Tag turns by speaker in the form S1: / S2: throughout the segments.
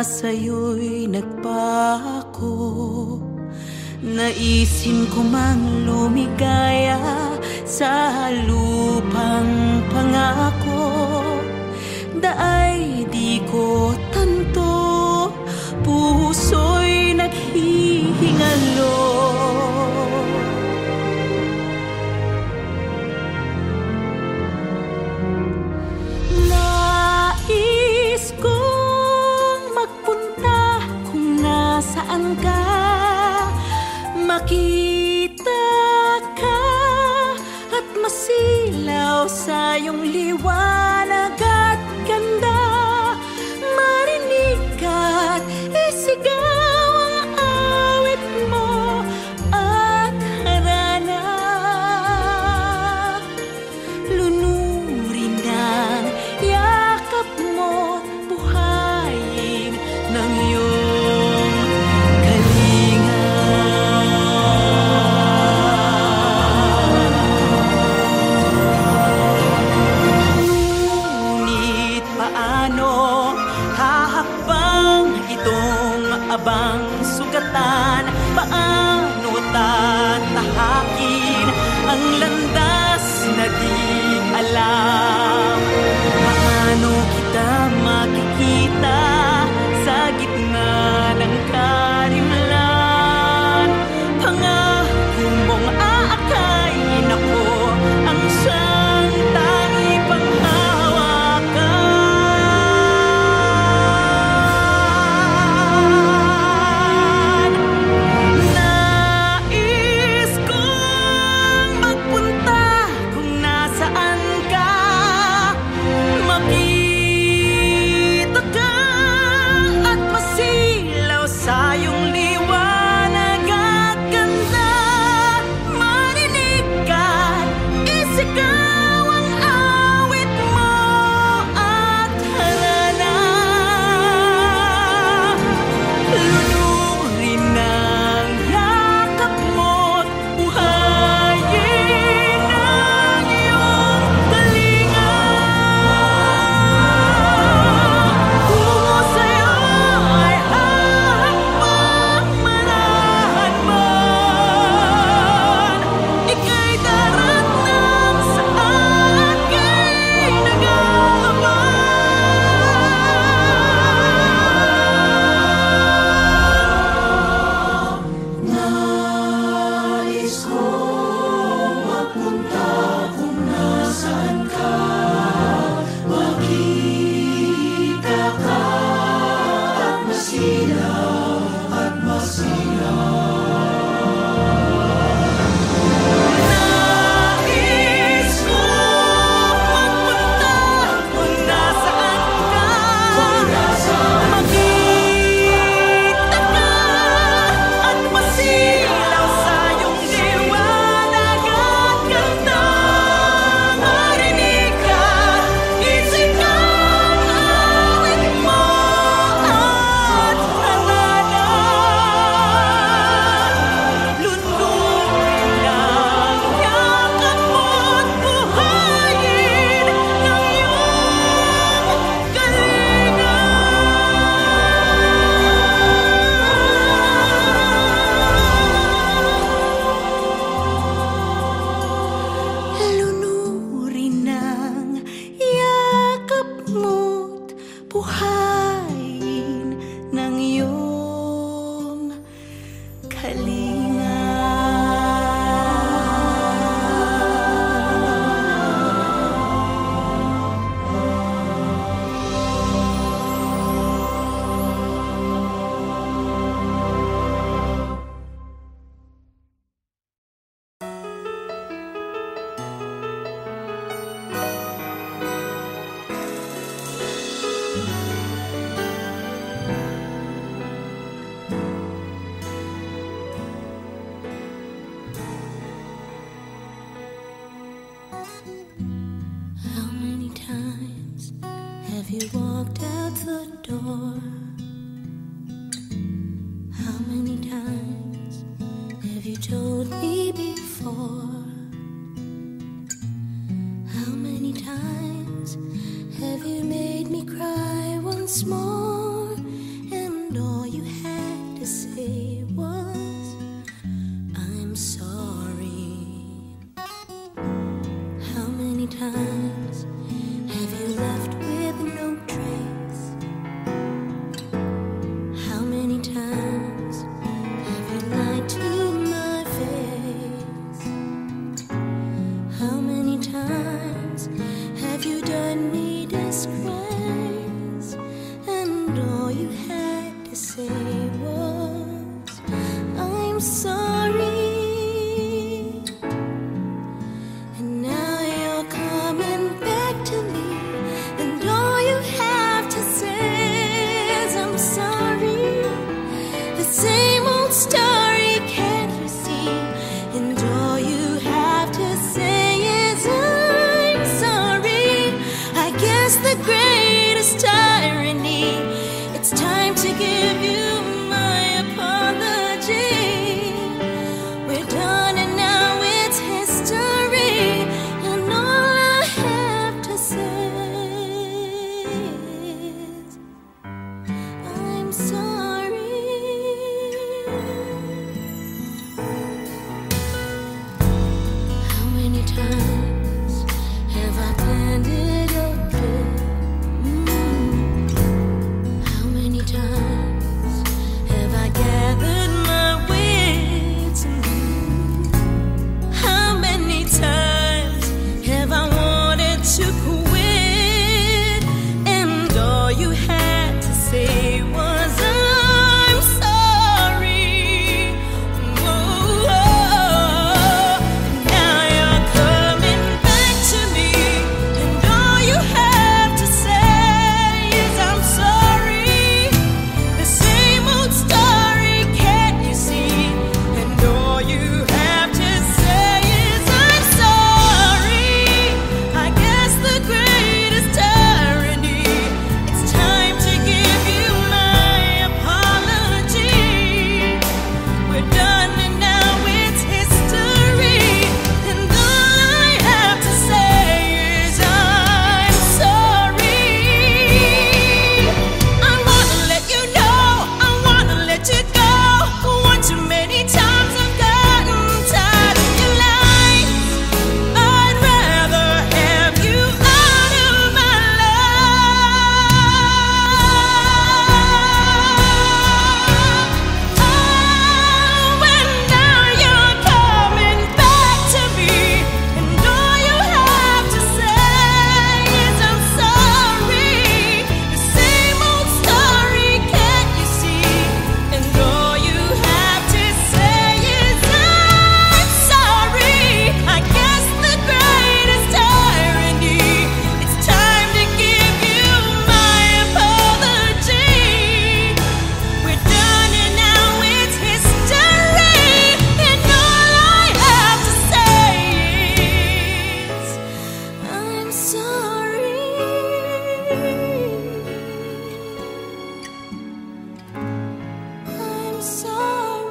S1: sa'yo'y nagpako. Naisin ko mang lumigaya sa lupang pangako. Daay di ko tanto, puso'y naghihingalo. Nais kong magpunta kung nasaan ka, makita ka at masih How many times have you walked out the door? How many times have you told me before? How many times have you made me cry once more? And all you had to say was, I'm sorry. How many times have you left with no trace? How many times have you lied to my face? How many times have you done me disgrace? And all you had to say was, I'm sorry. And now you're coming back to me, and all you have to say is, I'm sorry. The same old story, can't you see? And all you have to say is, I'm sorry. I guess the greatest irony, it's time to give you my apology. We're done and now it's history, and all I have to say is, I'm sorry. How many times have I planned it okay? How many times have I gathered my wits and how many times have I wanted to quit? And all you had to say was, I'm sorry. Whoa. Now you're coming back to me, and all you have to say is, I'm sorry. The same old story, can't you see? And all you have to say is, I'm sorry. I guess the greatest irony, it's time to give you my apology. We're done and now it's history, and all I have to say is, I'm sorry. I wanna let you know, I wanna let you go. One too many times I've gotten tired of your lies. I'd rather have you out of my life. Oh, and now you're coming back to me, and all you have to say is, I'm sorry. The same old story, can't you see? And all you have to say is, I'm sorry. I guess the greatest irony, it's time to give you my apology. We're done and now it's history, and all I have to say is, I'm sorry. I'm sorry.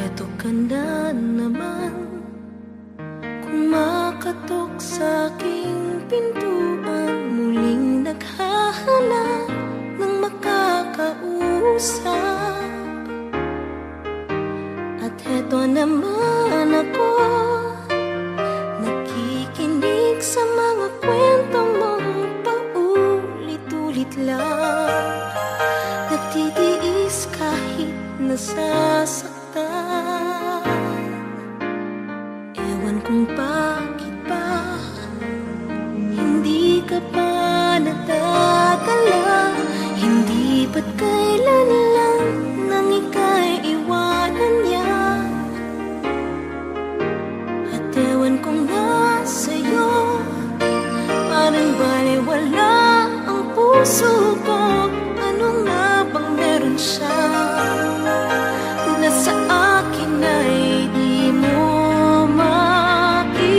S1: Eto ka na naman, kumakatok sa aking pintuan, muling naghahanap ng makakausap. At eto naman ako, nakikinig sa mga kwentong mong paulit-ulit lang. Nagtitiis kahit nasasaktan. kung bakit ba hindi ka pa nadadala. Hindi ba't kailan lang nang ika'y iwanan niya. At ewan ko nga sa'yo, parang baliwala ang puso ko. Ano nga bang meron siya na sa akin ay di mo makita.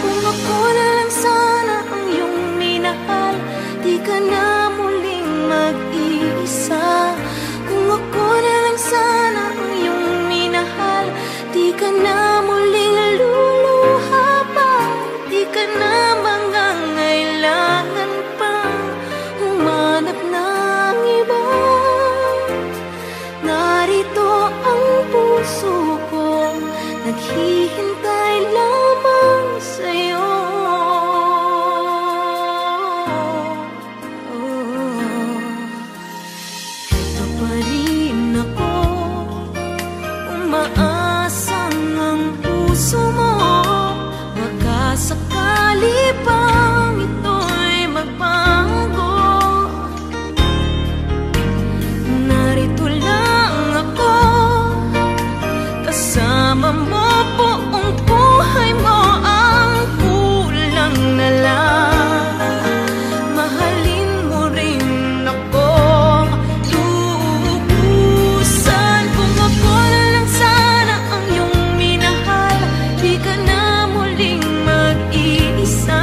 S1: Kung ako na lang sana ang iyong minahal, di ka na muling mag-iisa. Kung ako na lang sana ang iyong minahal, di ka na muling luluha pa. Di ka na mangangailangan pa humanap ng iba. Narito ang puso ko, naghihintay lamang sa'yo. Ito pa rin ako, umaasang ang puso mo. Baka sakali pang ito'y magbago. Narito lang ako, kasama mo buong buhay mo. Ang kulang na lang, mahalin mo rin akong lubusan. Kung ako na lang sana ang iyong minahal, di ka na muling mag-iisa.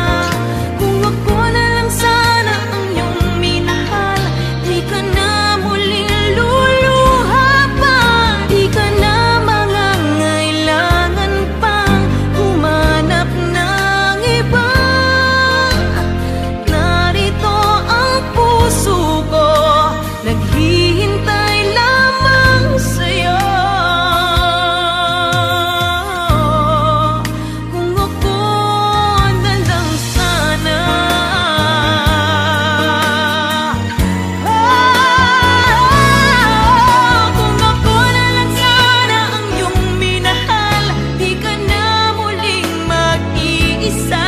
S1: Kung ako na lang sana ang iyong minahal, di ka na muling luluha pa. Di ka na mangangailangan pang humanap ng iba. Narito ang puso ko, naghihintay lamang sa'yo. Kung ako na lang sana, kung ako na lang sana ang iyong minahal, di ka na muling mag-iisa.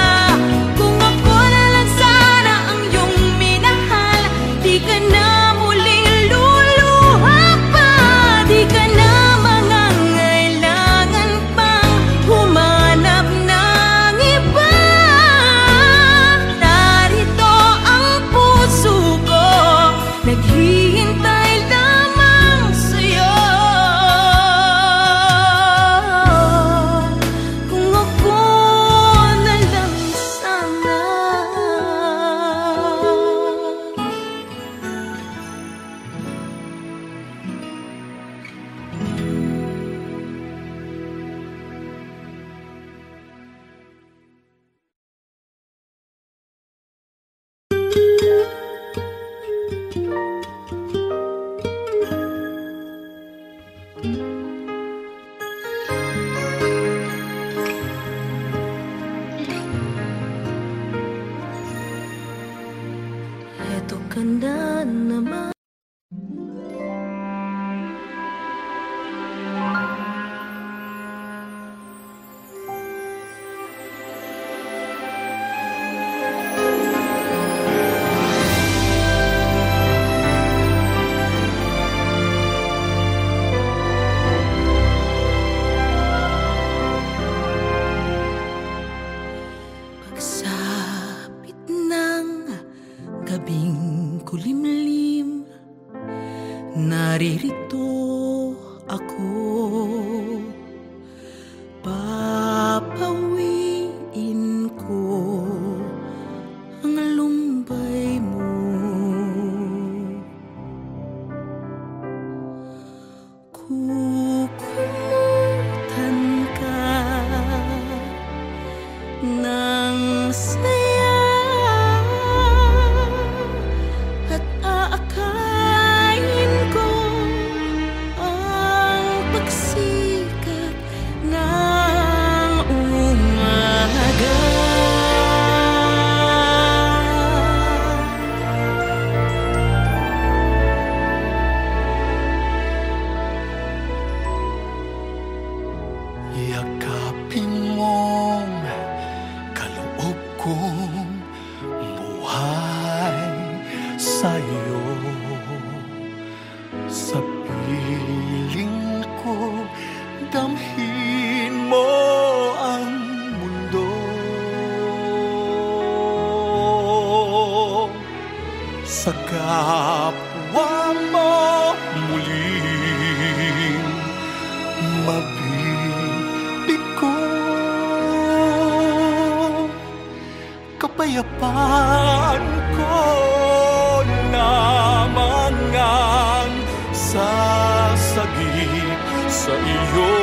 S1: Kung ako na lang sana ang iyong minahal, di ka na muling luluha pa. Di ka na mangangailangan pang humanap ng iba. Narito ang puso ko, naghihintay lamang sa'yo. Kung ako na lang sana. Eto ka na naman. Pagsapit ng gabing kulimlim, naririto ako. Papawiin ko ang lumbay mo. Kukumutan ka ng saya at aakayin ko ang pagsikat ng umaga. Yakapin mo
S2: harapan ko lamang ang sasagip sa iyo.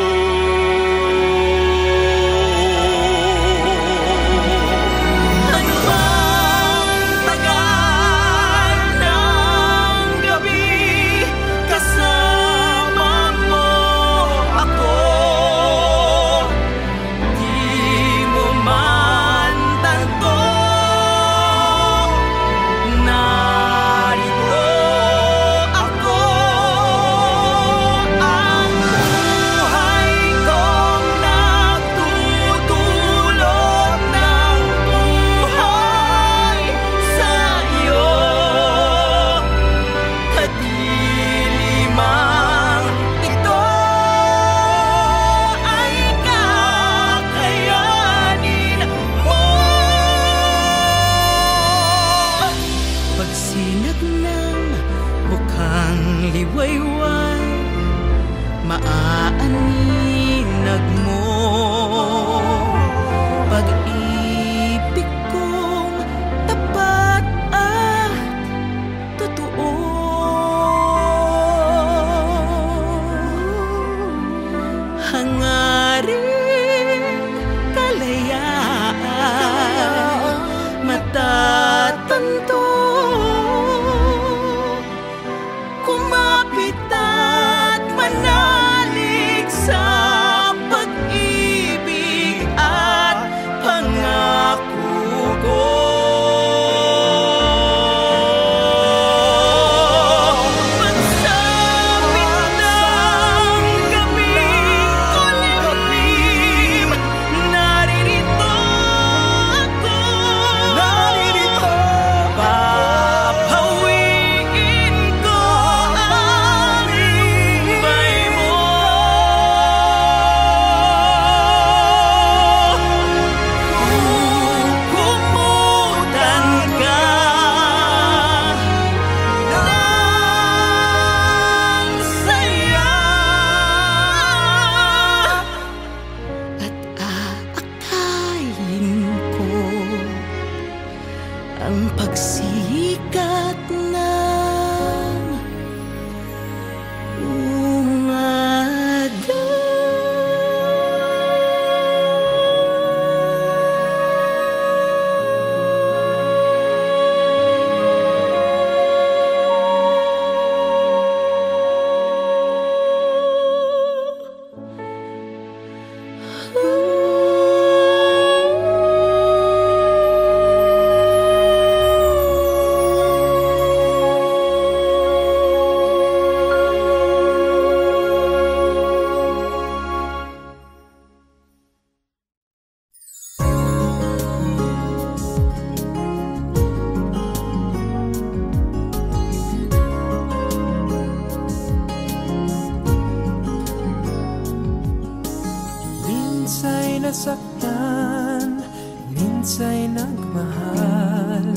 S3: nasaktan, minsa'y nagmahal.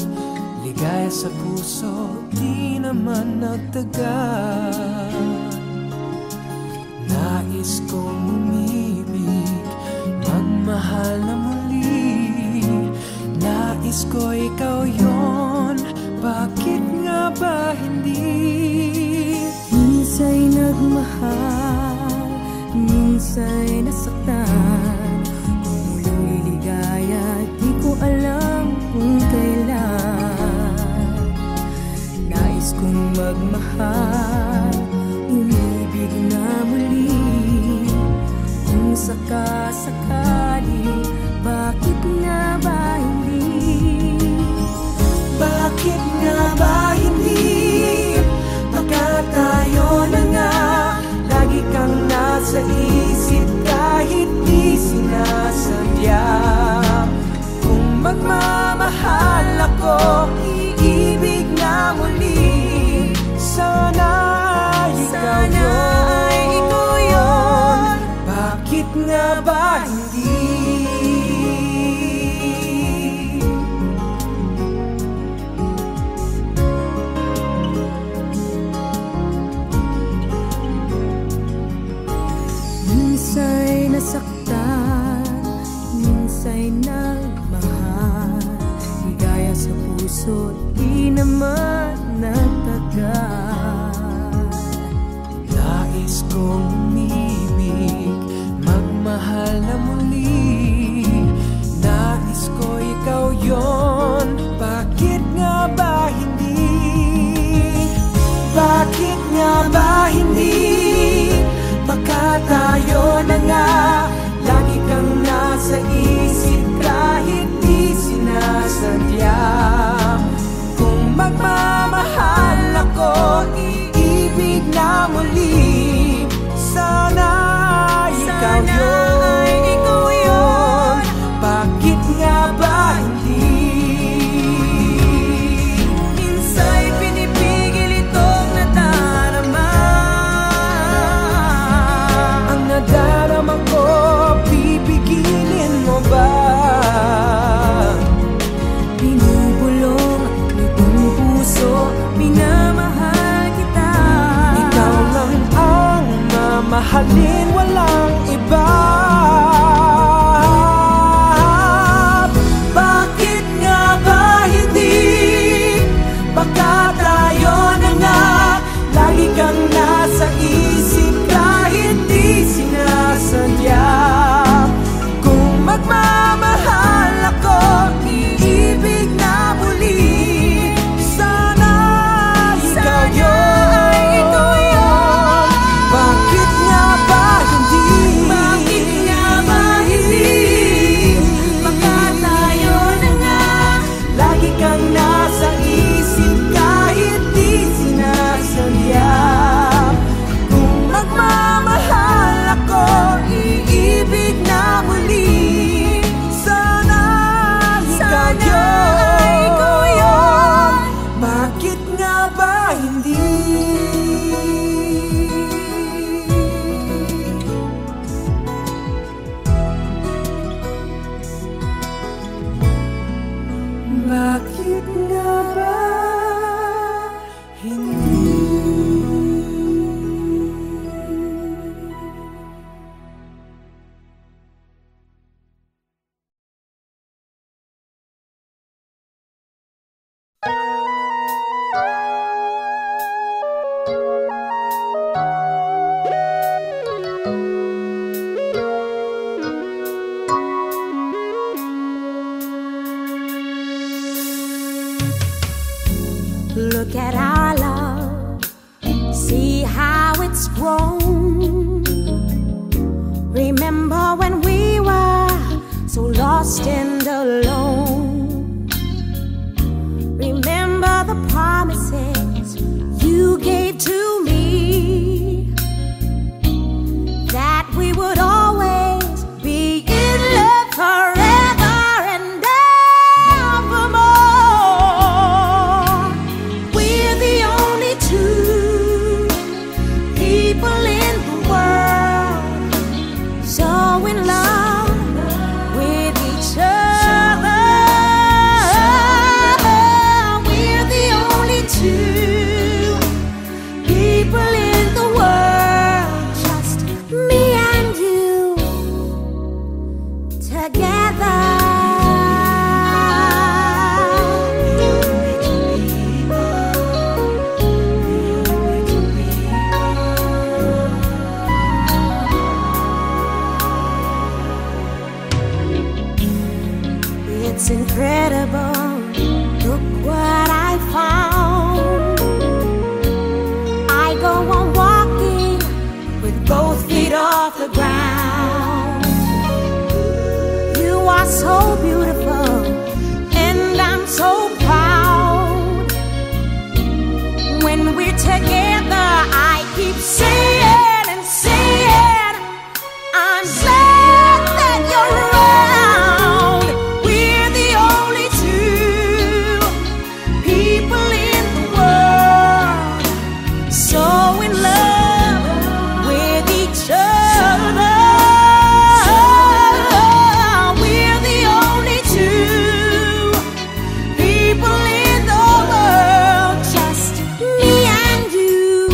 S3: Ligaya sa puso, di naman nagtagal. Nais kong umibig, magmahal na muli. Nais ko ikaw yon, bakit nga ba hindi?
S4: Minsa'y nagmahal, minsa'y nasaktan. Kung muling liligaya, di ko alam kung kailan. Nais kong magmahal, umibig na muli. Kung sakasakali, bakit nga ba hindi?
S3: Bakit nga ba hindi? Pagkat tayo na nga, lagi kang nasa isip kahit di sinasadya. Kung magmamahal ako, iibig na muli. Sana ikaw yun. Bakit nga ba hindi?
S4: Minsa'y nasaktan, minsa'y nagmahal. Ligaya Kaya sa puso di naman nagtagal.
S3: Nais kong umibig, magmahal na muli. Nais ko ikaw yon, bakit nga ba hindi? Bakit nga ba hindi? Baka tayo na nga, lagi kang nasa isip kahit di sinasadya. Kung magmamahal ako, iibig na muli. Sana ikaw yun, bakit nga ba hindi? Minsa'y pinipigil itong nadarama. Ang nadarama ko, pipigilin mo ba?
S4: Binubulong nitong puso, minamahal kita.
S3: Ikaw lang ang mamahalin, walang iba. Bakit nga ba hindi? Baka tayo na nga, lagi kang nasa isip kahit di sinasadya. Kung magmamahal ako, iibig na muli. Sana ikaw yun, bakit nga ba hindi? Bakit nga ba hindi? Baka tayo na nga, lagi kang nasa isip kahit di sinasadya. Kung magmamahal ako, iibig na muli. Sana ikaw yun, bakit nga ba hindi? Bakit nga ba hindi?
S1: Look at our love, see how it's grown. Remember when we were so lost and alone. Remember the promises you gave to me, that we would always be in love forever and evermore. We're the only two people in the world so in love with each other. We're the only two people in the world, just me and you together. It's incredible, look what I found. I go on walking with both feet off the ground. You are so beautiful and I'm so proud. When we're together, I keep saying and saying, I'm glad that you're around. We're the only two people in the world so in love with each other. We're the only two people in the world, just me and you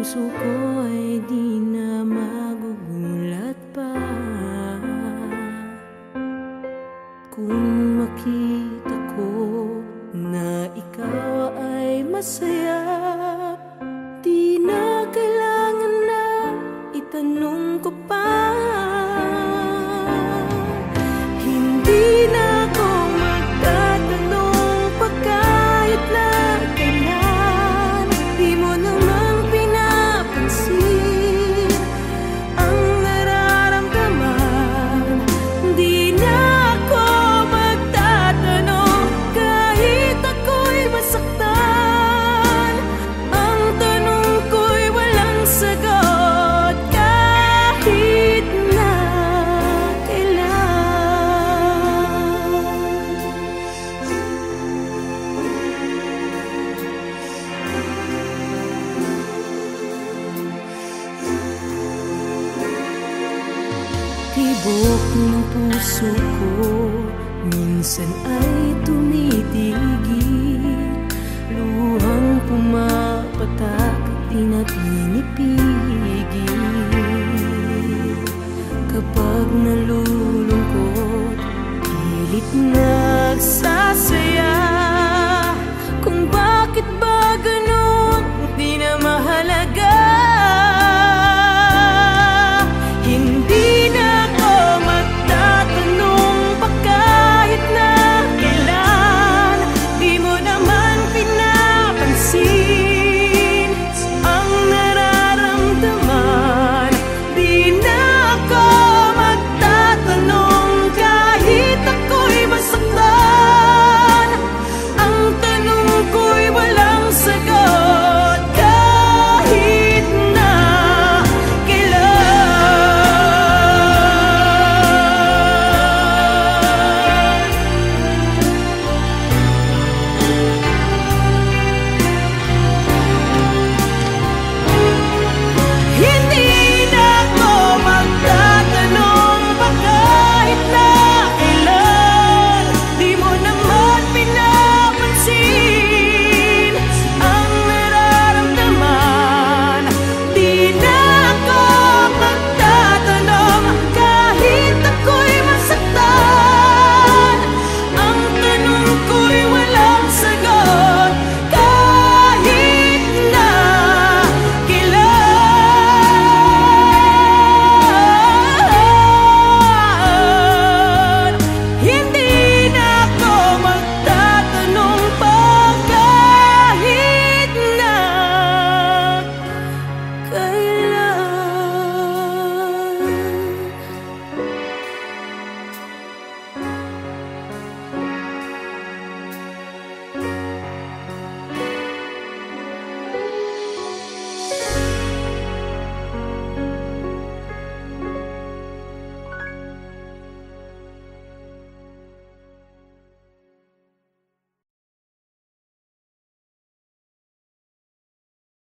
S4: puso ko ay di na magugulat pa kung makita ko na ikaw ay masaya. Di na kailangan na itanong ko pa. Hindi na ako magtatanong pa kahit na kailan. Di mo namang pinapansin ang nararamdaman. Di na ako magtatanong kahit ako'y masaktan. Ang tanong ko'y walang sagot kahit na kailan. Tibok ng puso ko minsan ay tumitigil, luhang pumapatak, di na pinipili.